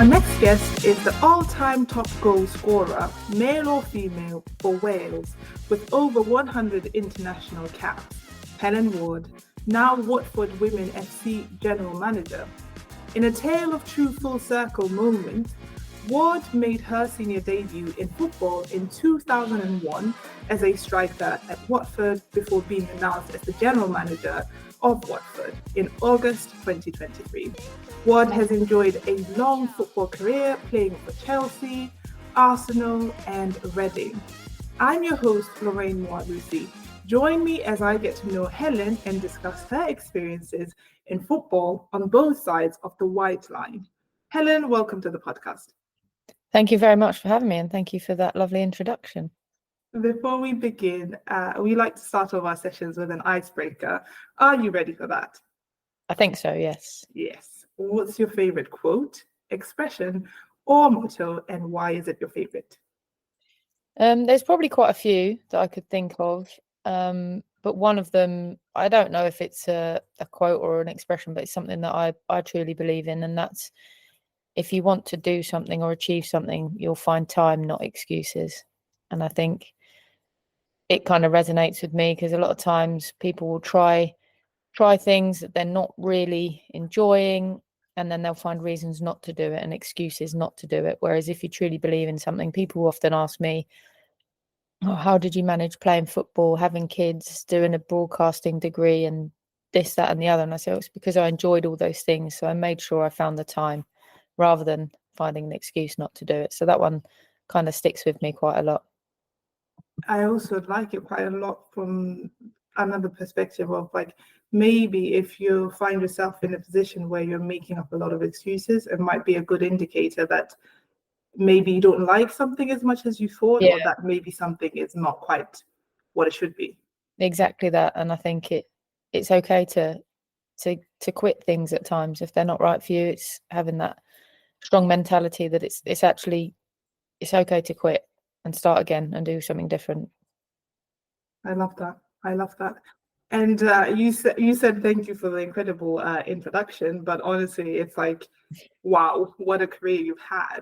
Our next guest is the all-time top goal scorer, male or female, for Wales, with over 100 international caps, Helen Ward, now Watford Women FC General Manager. In a tale of true full circle moment, Ward made her senior debut in football in 2001 as a striker at Watford before being announced as the general manager of Watford in August 2023. Ward has enjoyed a long football career playing for Chelsea, Arsenal and Reading. I'm your host, Lorraine Moalusi. Join me as I get to know Helen and discuss her experiences in football on both sides of the white line. Helen, welcome to the podcast. Thank you very much for having me, and thank you for that lovely introduction. Before we begin, we like to start off our sessions with an icebreaker. Are you ready for that? I think so, yes. Yes. What's your favorite quote, expression, or motto, and why is it your favorite? There's probably quite a few that I could think of, but one of them, I don't know if it's a quote or an expression, but it's something that I truly believe in, and that's, if you want to do something or achieve something, you'll find time, not excuses. And I think it kind of resonates with me because a lot of times people will try things that they're not really enjoying, and then they'll find reasons not to do it and excuses not to do it. Whereas if you truly believe in something, people often ask me, oh, how did you manage playing football, having kids, doing a broadcasting degree and this, that and the other? And I say, it's because I enjoyed all those things. So I made sure I found the time rather than finding an excuse not to do it. So that one kind of sticks with me quite a lot. I also like it quite a lot from another perspective of like, maybe if you find yourself in a position where you're making up a lot of excuses, it might be a good indicator that maybe you don't like something as much as you thought, or that maybe something is not quite what it should be. Exactly that. And I think it's okay to quit things at times if they're not right for you. It's having that strong mentality that it's okay to quit and start again and do something different. I love that. And you said thank you for the incredible introduction, but honestly, it's like, wow, what a career you've had.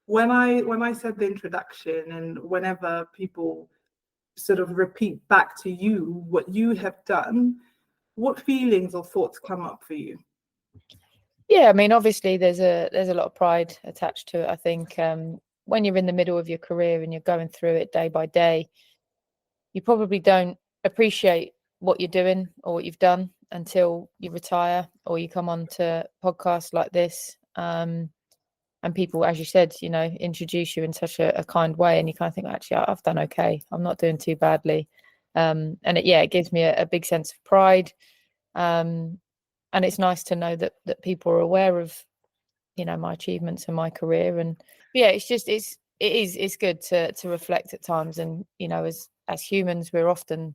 When I said the introduction, and whenever people sort of repeat back to you what you have done, what feelings or thoughts come up for you? Yeah, I mean, obviously there's a lot of pride attached to it. I think when you're in the middle of your career and you're going through it day by day, you probably don't appreciate what you're doing or what you've done until you retire or you come on to podcasts like this. And people, as you said, introduce you in such a kind way, and you kind of think, actually, I've done okay. I'm not doing too badly. And it gives me a big sense of pride. And it's nice to know that people are aware of, my achievements and my career. And it's good to reflect at times. And, as humans, we're often,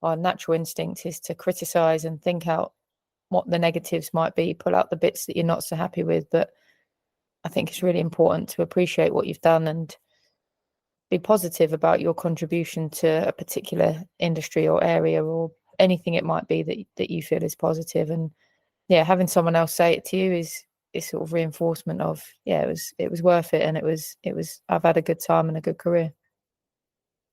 our natural instinct is to criticize and think out what the negatives might be, pull out the bits that you're not so happy with. But I think it's really important to appreciate what you've done and be positive about your contribution to a particular industry or area or anything it might be that you feel is positive. And having someone else say it to you is sort of reinforcement of, it was worth it. And it was, I've had a good time and a good career.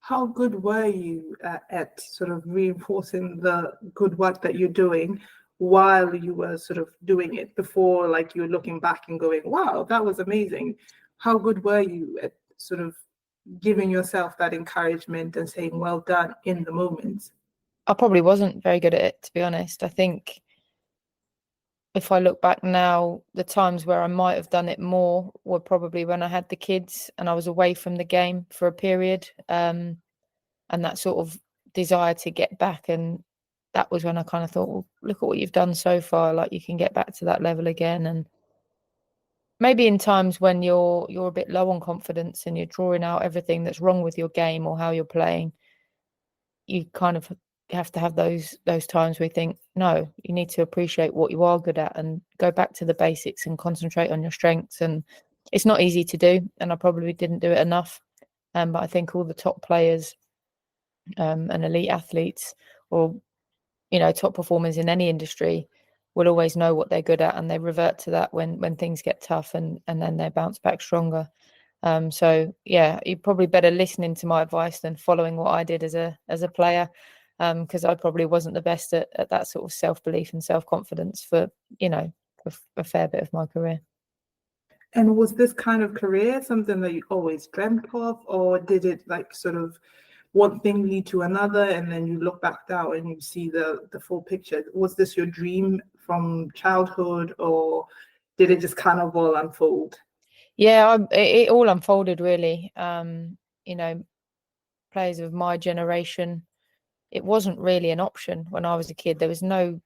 How good were you at sort of reinforcing the good work that you're doing while you were sort of doing it, before like you're looking back and going, wow, that was amazing? How good were you at sort of giving yourself that encouragement and saying, well done in the moment? I probably wasn't very good at it, to be honest. I think if I look back now, the times where I might have done it more were probably when I had the kids and I was away from the game for a period. And that sort of desire to get back. And that was when I kind of thought, well, look at what you've done so far. Like, you can get back to that level again. And maybe in times when you're a bit low on confidence and you're drawing out everything that's wrong with your game or how you're playing, you kind of have to have those times where you think, no, you need to appreciate what you are good at and go back to the basics and concentrate on your strengths. And it's not easy to do, and I probably didn't do it enough. But I think all the top players and elite athletes, or top performers in any industry, will always know what they're good at, and they revert to that when things get tough, and then they bounce back stronger. So yeah, you're probably better listening to my advice than following what I did as a player, because I probably wasn't the best at that sort of self-belief and self-confidence for a fair bit of my career. And was this kind of career something that you always dreamt of, or did it like sort of one thing lead to another, and then you look back now and you see the full picture? Was this your dream from childhood, or did it just kind of all unfold? Yeah, it all unfolded really. You know, players of my generation, it wasn't really an option when I was a kid. There was no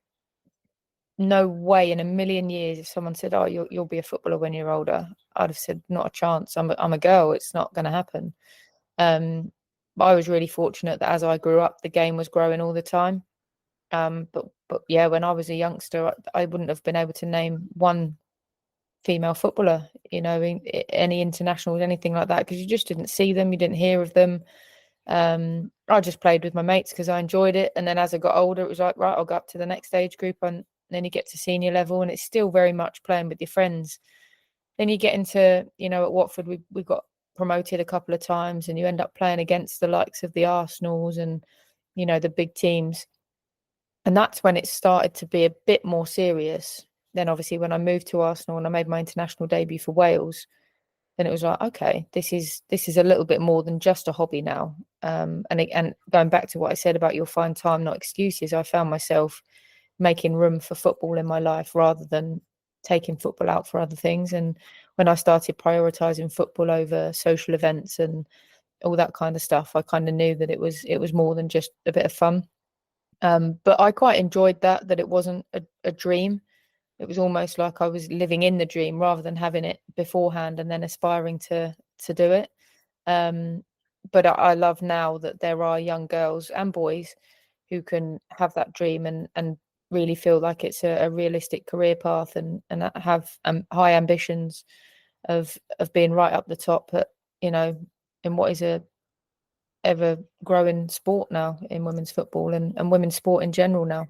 way in a million years if someone said, "Oh, you'll be a footballer when you're older," I'd have said, "Not a chance. I'm a girl. It's not going to happen." But I was really fortunate that as I grew up, the game was growing all the time. But yeah, when I was a youngster, I wouldn't have been able to name one female footballer, any internationals, anything like that, because you just didn't see them, you didn't hear of them. I just played with my mates because I enjoyed it, and then as I got older, it was like, right, I'll go up to the next age group, and then you get to senior level, and it's still very much playing with your friends. Then you get into, at Watford, we got promoted a couple of times, and you end up playing against the likes of the Arsenals and the big teams, and that's when it started to be a bit more serious. Then obviously when I moved to Arsenal and I made my international debut for Wales, then it was like, okay, this is a little bit more than just a hobby now. And going back to what I said about you'll find time, not excuses, I found myself making room for football in my life rather than taking football out for other things. And when I started prioritizing football over social events and all that kind of stuff, I kind of knew that it was more than just a bit of fun. But I quite enjoyed that it wasn't a dream. It was almost like I was living in the dream rather than having it beforehand and then aspiring to do it. But I love now that there are young girls and boys who can have that dream and really feel like it's a realistic career path and have high ambitions of being right up the top at, in what is a ever growing sport now in women's football and women's sport in general now.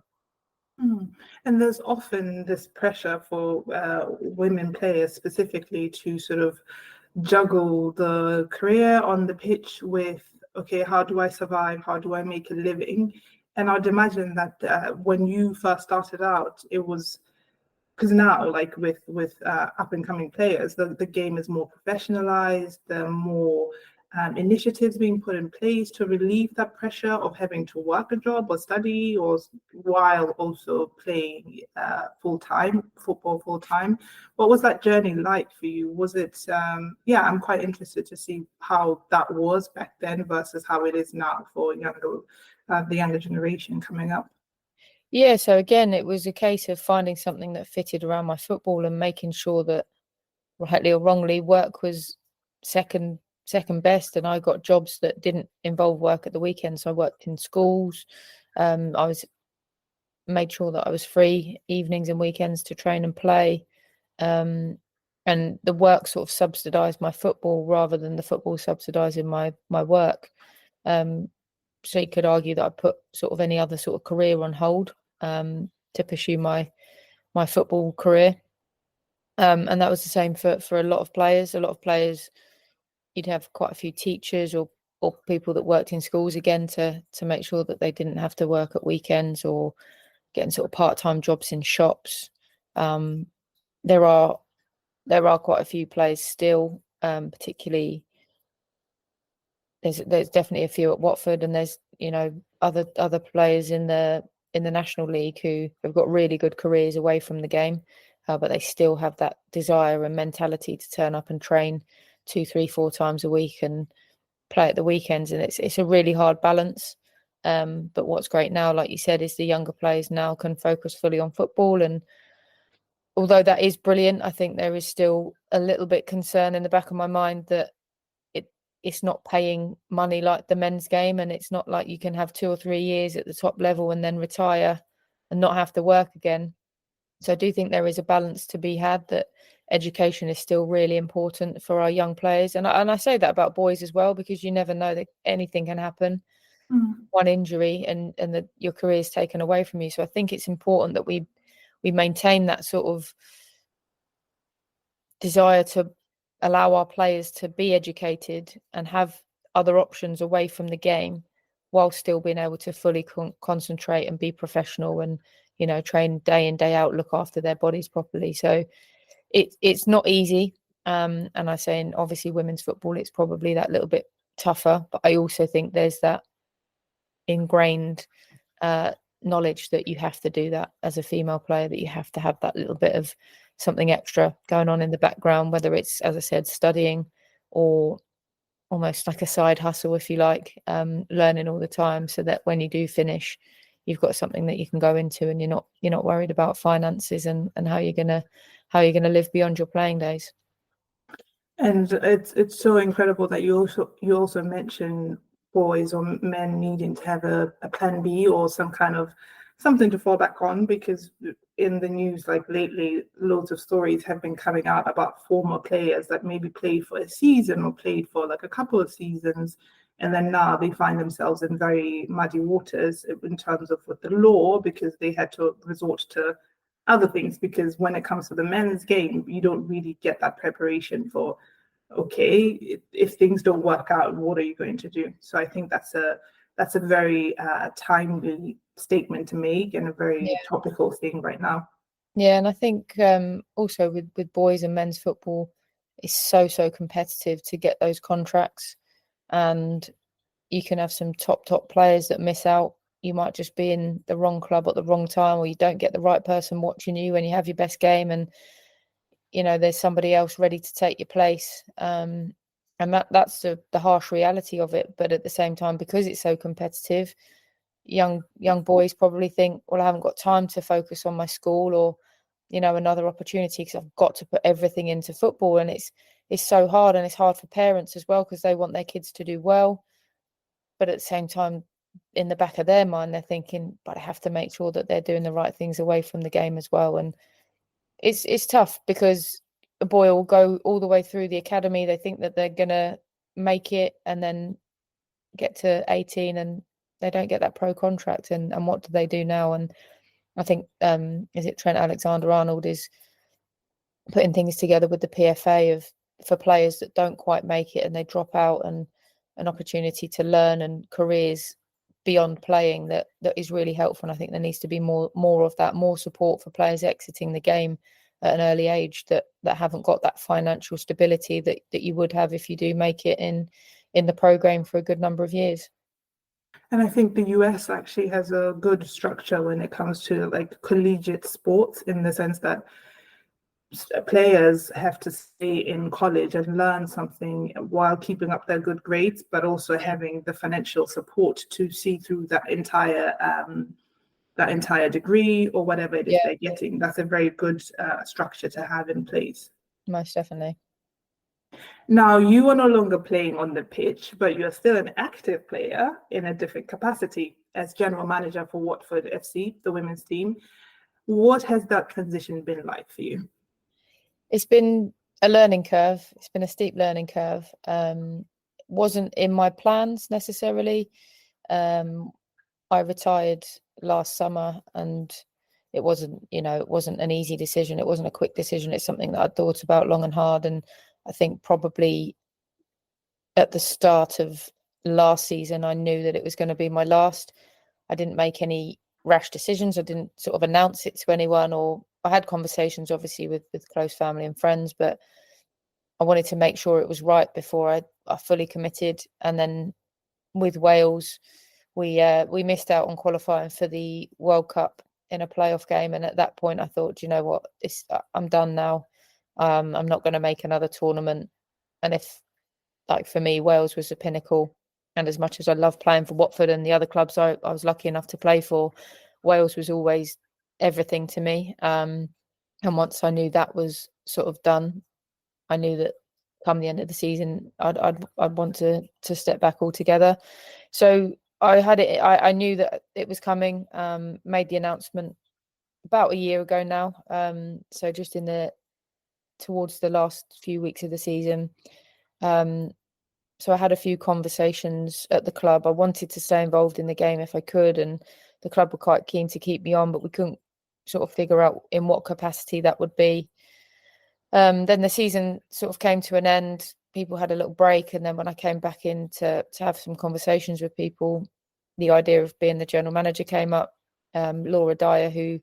And there's often this pressure for women players specifically to sort of juggle the career on the pitch with, okay, how do I survive? How do I make a living? And I'd imagine that when you first started out, it was because now, like with up and coming players, the game is more professionalized. There are more initiatives being put in place to relieve that pressure of having to work a job or study, or while also playing football full time. What was that journey like for you? Was it? I'm quite interested to see how that was back then versus how it is now for the younger generation coming up. Yeah, so again, it was a case of finding something that fitted around my football and making sure that, rightly or wrongly, work was second best, and I got jobs that didn't involve work at the weekend. So I worked in schools. I made sure that I was free evenings and weekends to train and play. And the work sort of subsidised my football rather than the football subsidising my work. So you could argue that I put sort of any other sort of career on hold to pursue my football career. And that was the same for a lot of players. A lot of players, you'd have quite a few teachers or people that worked in schools again to make sure that they didn't have to work at weekends or getting sort of part-time jobs in shops. There are quite a few players still, particularly there's definitely a few at Watford, and there's other players in the National League who have got really good careers away from the game, but they still have that desire and mentality to turn up and train 2, 3, 4 times a week and play at the weekends, and it's a really hard balance. But what's great now, like you said, is the younger players now can focus fully on football, and although that is brilliant, I think there is still a little bit concern in the back of my mind that it's not paying money like the men's game, and it's not like you can have 2 or 3 years at the top level and then retire and not have to work again. So I do think there is a balance to be had, that education is still really important for our young players. And I say that about boys as well, because you never know that anything can happen. One injury and that your career is taken away from you. So I think it's important that we we maintain that sort of desire to allow our players to be educated and have other options away from the game, while still being able to fully concentrate and be professional and, you know, train day in, day out, look after their bodies properly. So it's not easy. And I say, in obviously women's football, it's probably that little bit tougher. But I also think there's that ingrained knowledge that you have to do that as a female player, that you have to have that little bit of something extra going on in the background, whether it's, as I said, studying or almost like a side hustle, if you like, learning all the time, so that when you do finish, you've got something that you can go into, and you're not worried about finances and how you're gonna live beyond your playing days. And it's so incredible that you also mention boys or men needing to have a plan B or some kind of something to fall back on, because in the news, like lately, loads of stories have been coming out about former players that maybe played for a season or played for like a couple of seasons, and then now they find themselves in very muddy waters in terms of with the law, because they had to resort to other things. Because when it comes to the men's game, you don't really get that preparation for, okay, if things don't work out, what are you going to do? So I think that's a very timely statement to make, and a very topical thing right now. Yeah, and I think also with boys and men's football, it's so competitive to get those contracts, and you can have some top players that miss out. You might just be in the wrong club at the wrong time, or you don't get the right person watching you when you have your best game, and you know there's somebody else ready to take your place. And that's the harsh reality of it. But at the same time, because it's so competitive, young boys probably think, well, I haven't got time to focus on my school or, you know, another opportunity, because I've got to put everything into football. And it's so hard, and it's hard for parents as well, because they want their kids to do well. But at the same time, in the back of their mind, they're thinking, but I have to make sure that they're doing the right things away from the game as well. And it's tough, because a boy will go all the way through the academy. They think that they're going to make it, and then get to 18 and they don't get that pro contract. And what do they do now? And I think, is it Trent Alexander-Arnold is putting things together with the PFA for players that don't quite make it and they drop out, and an opportunity to learn and careers beyond playing that is really helpful. And I think there needs to be more of that, more support for players exiting the game at an early age that haven't got that financial stability that you would have if you do make it in the program for a good number of years. And I think the US actually has a good structure when it comes to like collegiate sports, in the sense that players have to stay in college and learn something while keeping up their good grades, but also having the financial support to see through that entire degree or whatever it is they're getting. That's a very good structure to have in place. Most definitely. Now, you are no longer playing on the pitch, but you're still an active player in a different capacity as general manager for Watford FC, the women's team. What has that transition been like for you? It's been a learning curve. It's been a steep learning curve. Wasn't in my plans necessarily. I retired last summer, and it wasn't an easy decision. It wasn't a quick decision. It's something that I'd thought about long and hard. And I think probably at the start of last season, I knew that it was going to be my last. I didn't make any rash decisions. I didn't sort of announce it to anyone, or I had conversations obviously with close family and friends, but I wanted to make sure it was right before I fully committed. And then with Wales, we missed out on qualifying for the World Cup in a playoff game. And at that point I thought, you know what, I'm done now. I'm not going to make another tournament. And if, like, for me, Wales was the pinnacle. And as much as I love playing for Watford and the other clubs I was lucky enough to play for, Wales was always everything to me. And once I knew that was sort of done, I knew that come the end of the season, I'd want to step back altogether. So I had it. I knew that it was coming. Made the announcement about a year ago now. So just towards the last few weeks of the season. So I had a few conversations at the club. I wanted to stay involved in the game if I could, and the club were quite keen to keep me on, but we couldn't sort of figure out in what capacity that would be. Then the season sort of came to an end. People had a little break, and then when I came back in to have some conversations with people, the idea of being the general manager came up. Laura Dyer, who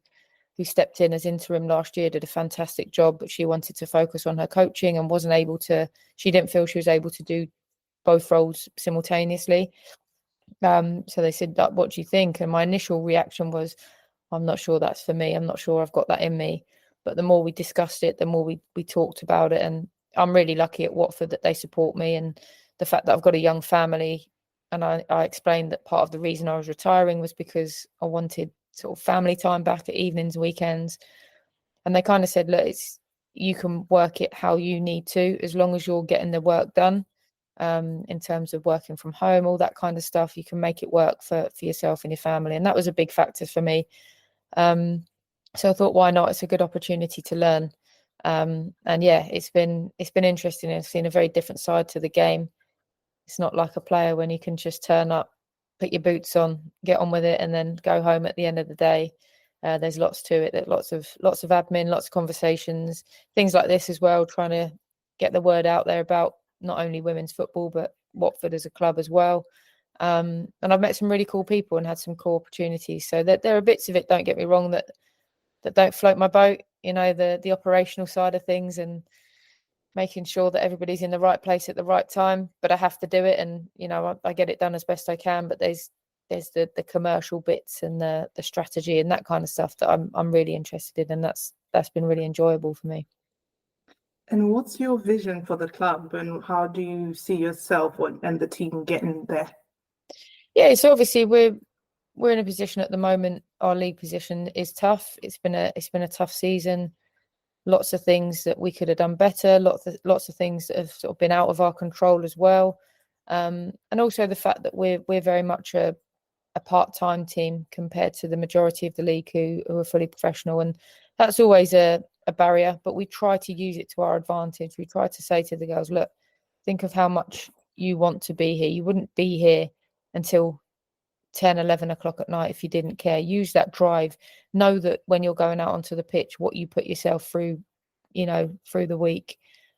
stepped in as interim last year, did a fantastic job, but she wanted to focus on her coaching and wasn't able to. She didn't feel she was able to do both roles simultaneously. So they said, "What do you think?" And my initial reaction was, "I'm not sure that's for me. I'm not sure I've got that in me." But the more we discussed it, the more we talked about it, and I'm really lucky at Watford that they support me, and the fact that I've got a young family. And I explained that part of the reason I was retiring was because I wanted sort of family time back at evenings and weekends. And they kind of said, look, you can work it how you need to, as long as you're getting the work done, in terms of working from home, all that kind of stuff. You can make it work for yourself and your family. And that was a big factor for me. So I thought, why not? It's a good opportunity to learn. And yeah, it's been interesting. I've seen a very different side to the game. It's not like a player when you can just turn up, put your boots on, get on with it, and then go home at the end of the day. There's lots to it. There's lots of admin, lots of conversations, things like this as well, trying to get the word out there about not only women's football, but Watford as a club as well. And I've met some really cool people and had some cool opportunities. So that there are bits of it, don't get me wrong, that don't float my boat, the operational side of things and making sure that everybody's in the right place at the right time. But I have to do it, and I get it done as best I can. But there's the commercial bits and the strategy and that kind of stuff that I'm really interested in, and that's been really enjoyable for me. And what's your vision for the club, and how do you see yourself and the team getting there? Yeah, so obviously we're in a position at the moment. Our league position is tough. It's been a tough season. Lots of things that we could have done better. Lots of things that have sort of been out of our control as well. And also the fact that we're very much a part-time team compared to the majority of the league who are fully professional, and that's always a barrier. But we try to use it to our advantage. We try to say to the girls, look, think of how much you want to be here. You wouldn't be here until 10, 11 o'clock at night if you didn't care. Use that drive. Know that when you're going out onto the pitch, what you put yourself through, through the week,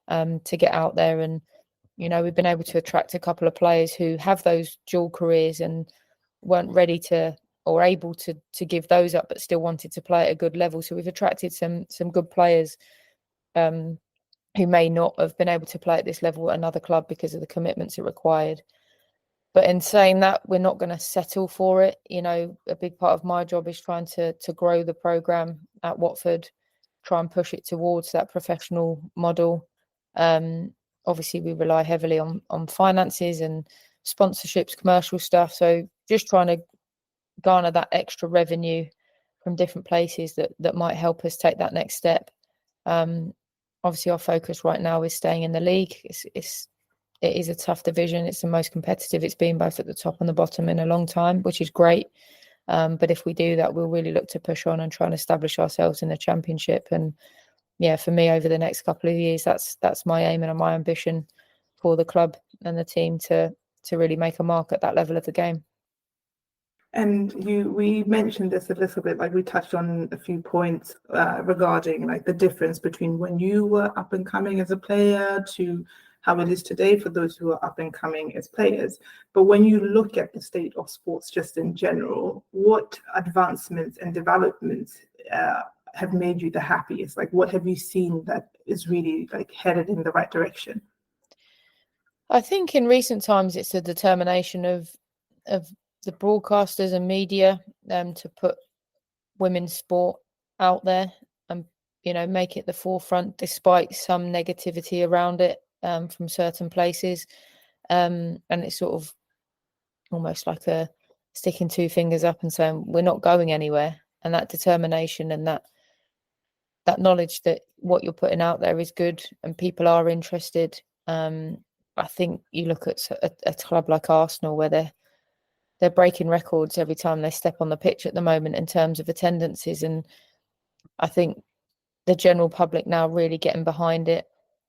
to get out there. And, we've been able to attract a couple of players who have those dual careers and weren't ready to or able to give those up, but still wanted to play at a good level. So we've attracted some good players who may not have been able to play at this level at another club because of the commitments it required. But in saying that, we're not going to settle for it. A big part of my job is trying to grow the programme at Watford, try and push it towards that professional model. Obviously, we rely heavily on finances and sponsorships, commercial stuff. So just trying to garner that extra revenue from different places that might help us take that next step. Obviously, our focus right now is staying in the league. It is a tough division. It's the most competitive it's been, both at the top and the bottom, in a long time, which is great. But if we do that, we'll really look to push on and try and establish ourselves in the Championship. And yeah, for me, over the next couple of years, that's my aim and my ambition for the club and the team to really make a mark at that level of the game. And we mentioned this a little bit, like we touched on a few points regarding like the difference between when you were up and coming as a player to how it is today for those who are up and coming as players. But when you look at the state of sports just in general, what advancements and developments have made you the happiest? Like, what have you seen that is really like headed in the right direction? I think in recent times it's the determination of the broadcasters and media to put women's sport out there and make it the forefront despite some negativity around it from certain places, and it's sort of almost like a sticking two fingers up and saying we're not going anywhere. And that determination and that knowledge that what you're putting out there is good and people are interested. I think you look at a club like Arsenal where they're breaking records every time they step on the pitch at the moment in terms of attendances, and I think the general public now really getting behind it,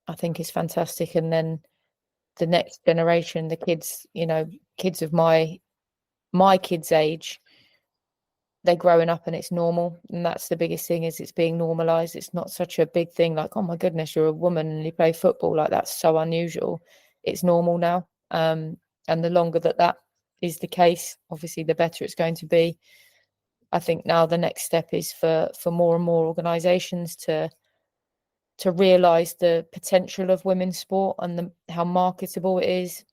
I think is fantastic. And then the next generation, the kids, kids of my kids' age, they're growing up and it's normal. And that's the biggest thing, is it's being normalized. It's not such a big thing like, oh my goodness, you're a woman and you play football. Like, that's so unusual. It's normal now. And the longer that is the case, obviously, the better it's going to be. I think now the next step is for more and more organisations to realise the potential of women's sport and how marketable it is.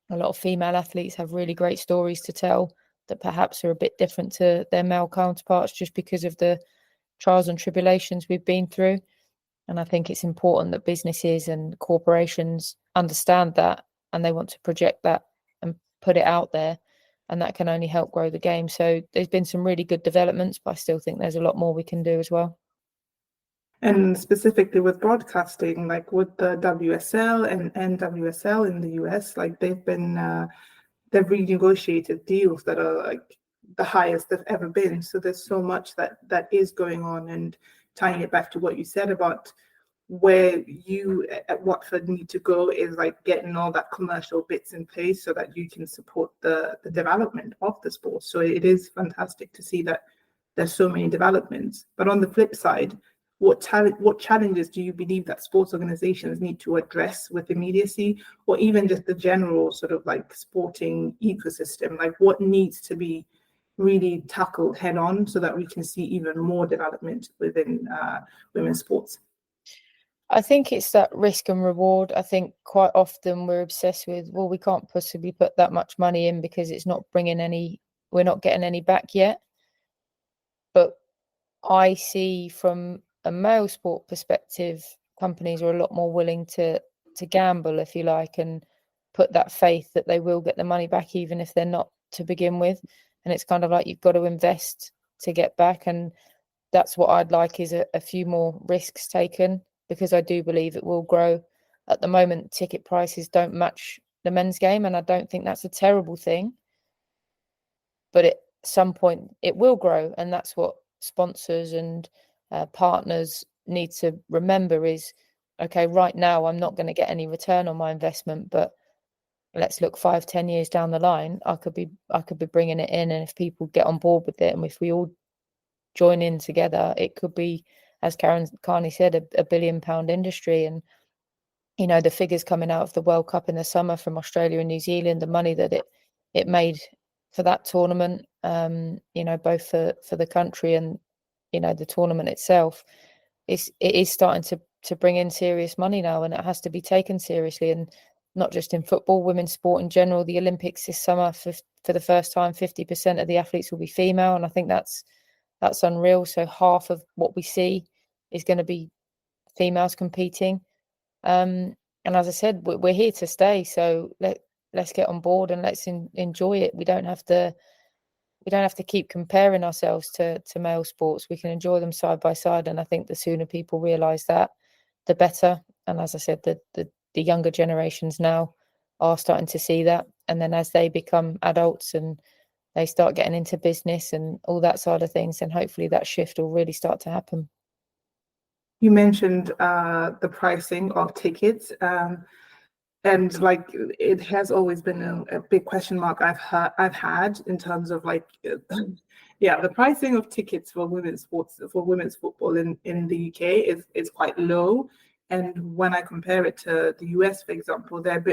A lot of female athletes have really great stories to tell that perhaps are a bit different to their male counterparts, just because of the trials and tribulations we've been through. And I think it's important that businesses and corporations understand that, and they want to project that and put it out there. And that can only help grow the game. So there's been some really good developments, but I still think there's a lot more we can do as well. And specifically with broadcasting, like with the WSL and NWSL in the US, like they've renegotiated deals that are like the highest they've ever been. So there's so much that is going on. And tying it back to what you said about where you at Watford need to go is like getting all that commercial bits in place so that you can support the development of the sport. So it is fantastic to see that there's so many developments. But on the flip side, what challenges do you believe that sports organizations need to address with immediacy, or even just the general sort of like sporting ecosystem? Like, what needs to be really tackled head on so that we can see even more development within women's sports? I think it's that risk and reward. I think quite often we're obsessed with, well, we can't possibly put that much money in because it's not bringing any, we're not getting any back yet. But I see from a male sport perspective, companies are a lot more willing to gamble, if you like, and put that faith that they will get the money back, even if they're not to begin with. And it's kind of like you've got to invest to get back. And that's what I'd like, is a few more risks taken, because I do believe it will grow. At the moment, ticket prices don't match the men's game, and I don't think that's a terrible thing. But at some point, it will grow, and that's what sponsors and partners need to remember is, okay, right now I'm not going to get any return on my investment, but let's look 5-10 years down the line. I could be bringing it in, and if people get on board with it, and if we all join in together, it could be, as Karen Carney said, a £1 billion industry. And you know, the figures coming out of the World Cup in the summer from Australia and New Zealand, the money that it made for that tournament, you know, both for the country and, you know, the tournament itself, it is starting to bring in serious money now, and it has to be taken seriously. And not just in football, women's sport in general. The Olympics this summer, for the first time, 50% of the athletes will be female, and I think that's unreal. So half of what we see is going to be females competing. And as I said, we're here to stay. So let's get on board and let's enjoy it. We don't have to keep comparing ourselves to male sports. We can enjoy them side by side. And I think the sooner people realise that, the better. And as I said, the younger generations now are starting to see that. And then as they become adults and they start getting into business and all that side of things, then hopefully that shift will really start to happen. You mentioned the pricing of tickets, and like it has always been a big question mark I've had in terms of like, yeah, the pricing of tickets for women's football in the UK is quite low. And when I compare it to the US, for example, they're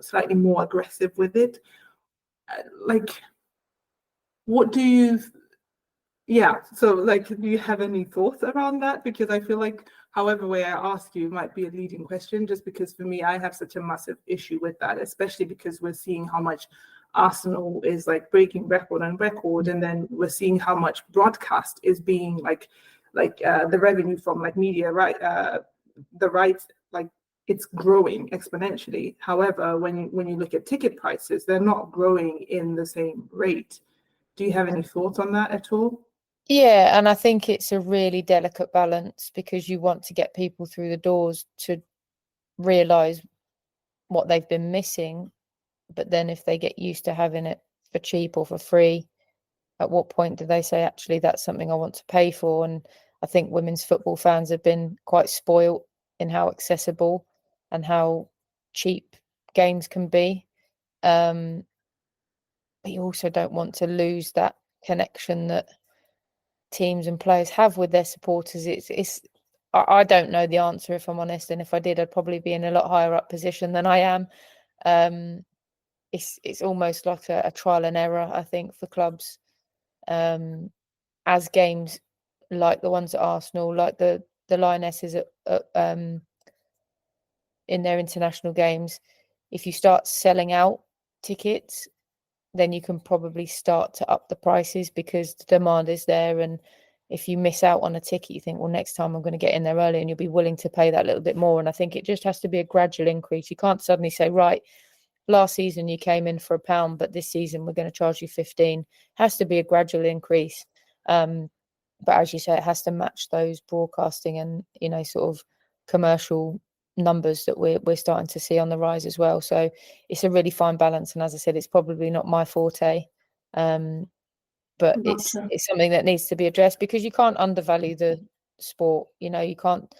slightly more aggressive with it. Like, what do you? Yeah, so like, do you have any thoughts around that? Because I feel like however way I ask you might be a leading question, just because for me, I have such a massive issue with that, especially because we're seeing how much Arsenal is like breaking record on record, and then we're seeing how much broadcast is being like the revenue from like media, right? The rights, like it's growing exponentially. However, when you look at ticket prices, they're not growing in the same rate. Do you have any thoughts on that at all? Yeah, and I think it's a really delicate balance, because you want to get people through the doors to realise what they've been missing. But then if they get used to having it for cheap or for free, at what point do they say, actually, that's something I want to pay for? And I think women's football fans have been quite spoilt in how accessible and how cheap games can be. But you also don't want to lose that connection that teams and players have with their supporters. I don't know the answer, if I'm honest, and if I did, I'd probably be in a lot higher up position than I am. It's almost like a trial and error, I think, for clubs, as games like the ones at Arsenal, like the Lionesses in their international games. If you start selling out tickets, then you can probably start to up the prices because the demand is there. And if you miss out on a ticket, you think, well, next time I'm going to get in there early, and you'll be willing to pay that little bit more. And I think it just has to be a gradual increase. You can't suddenly say, right, last season you came in for £1, but this season we're going to charge you 15. It has to be a gradual increase. But as you say, it has to match those broadcasting and, sort of commercial numbers that we're starting to see on the rise as well. So it's a really fine balance. And as I said, it's probably not my forte, but it's something that needs to be addressed, because you can't undervalue the sport. You can't,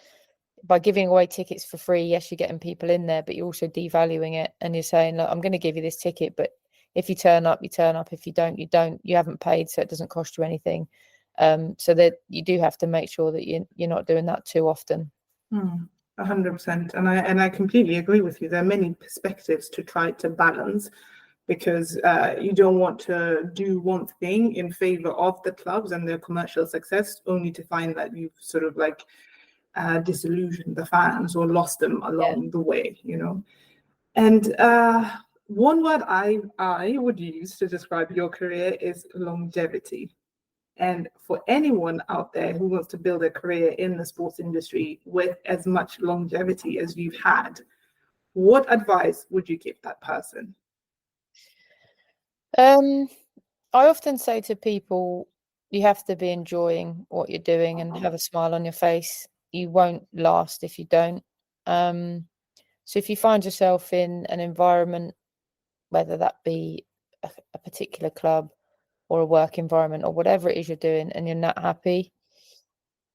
by giving away tickets for free, yes, you're getting people in there, but you're also devaluing it. And you're saying, look, I'm going to give you this ticket, but if you turn up, you turn up. If you don't, you don't. You haven't paid, so it doesn't cost you anything. So that you do have to make sure that you're not doing that too often. 100%, and I completely agree with you. There are many perspectives to try to balance, because you don't want to do one thing in favor of the clubs and their commercial success, only to find that you've sort of like disillusioned the fans or lost them along the way, And one word I would use to describe your career is longevity. And for anyone out there who wants to build a career in the sports industry with as much longevity as you've had, what advice would you give that person? I often say to people, you have to be enjoying what you're doing and have a smile on your face. You won't last if you don't. So if you find yourself in an environment, whether that be a particular club or a work environment or whatever it is you're doing, and you're not happy,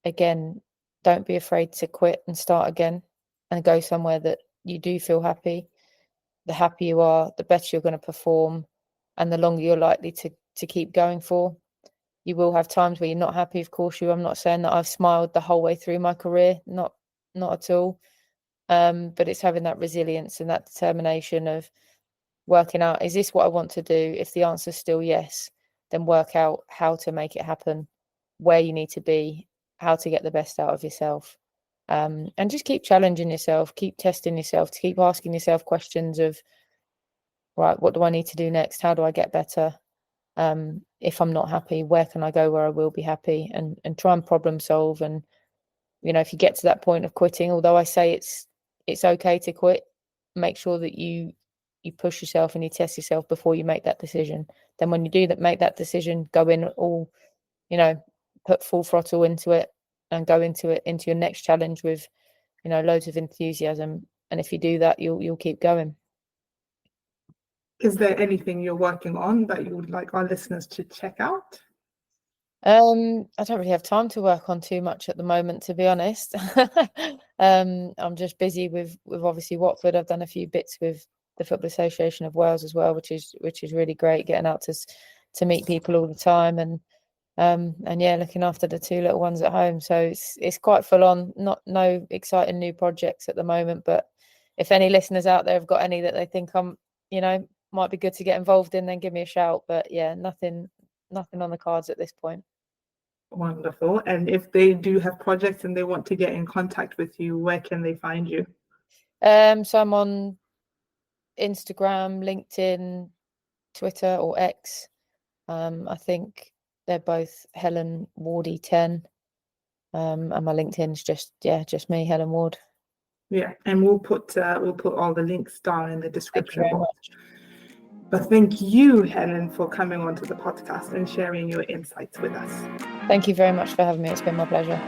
again, don't be afraid to quit and start again and go somewhere that you do feel happy. The happier you are, the better you're going to perform, and the longer you're likely to keep going for. You will have times where you're not happy, of course. I'm not saying that I've smiled the whole way through my career, not at all. But it's having that resilience and that determination of working out, is this what I want to do? If the answer is still yes, then work out how to make it happen, where you need to be, how to get the best out of yourself. And just keep challenging yourself, keep testing yourself, to keep asking yourself questions of, right, what do I need to do next? How do I get better? If I'm not happy, where can I go where I will be happy? And try and problem solve. And, if you get to that point of quitting, although I say it's okay to quit, make sure that you push yourself and you test yourself before you make that decision. Then when you do make that decision, go in all, put full throttle into it and go into your next challenge with, loads of enthusiasm. And if you do that, you'll keep going. Is there anything you're working on that you would like our listeners to check out? I don't really have time to work on too much at the moment, to be honest. I'm just busy with obviously Watford. I've done a few bits with the Football Association of Wales as well, which is really great, getting out to meet people all the time, and looking after the two little ones at home. So it's quite full on. No exciting new projects at the moment, but if any listeners out there have got any that they think might be good to get involved in, then give me a shout. But yeah, nothing on the cards at this point. Wonderful. And if they do have projects and they want to get in contact with you, where can they find you? So I'm on Instagram, LinkedIn, Twitter, or X. I think they're both Helen Wardy 10. And my LinkedIn's just me, Helen Ward. Yeah, and we'll put all the links down in the description box. But thank you, Helen, for coming onto the podcast and sharing your insights with us. Thank you very much for having me. It's been my pleasure.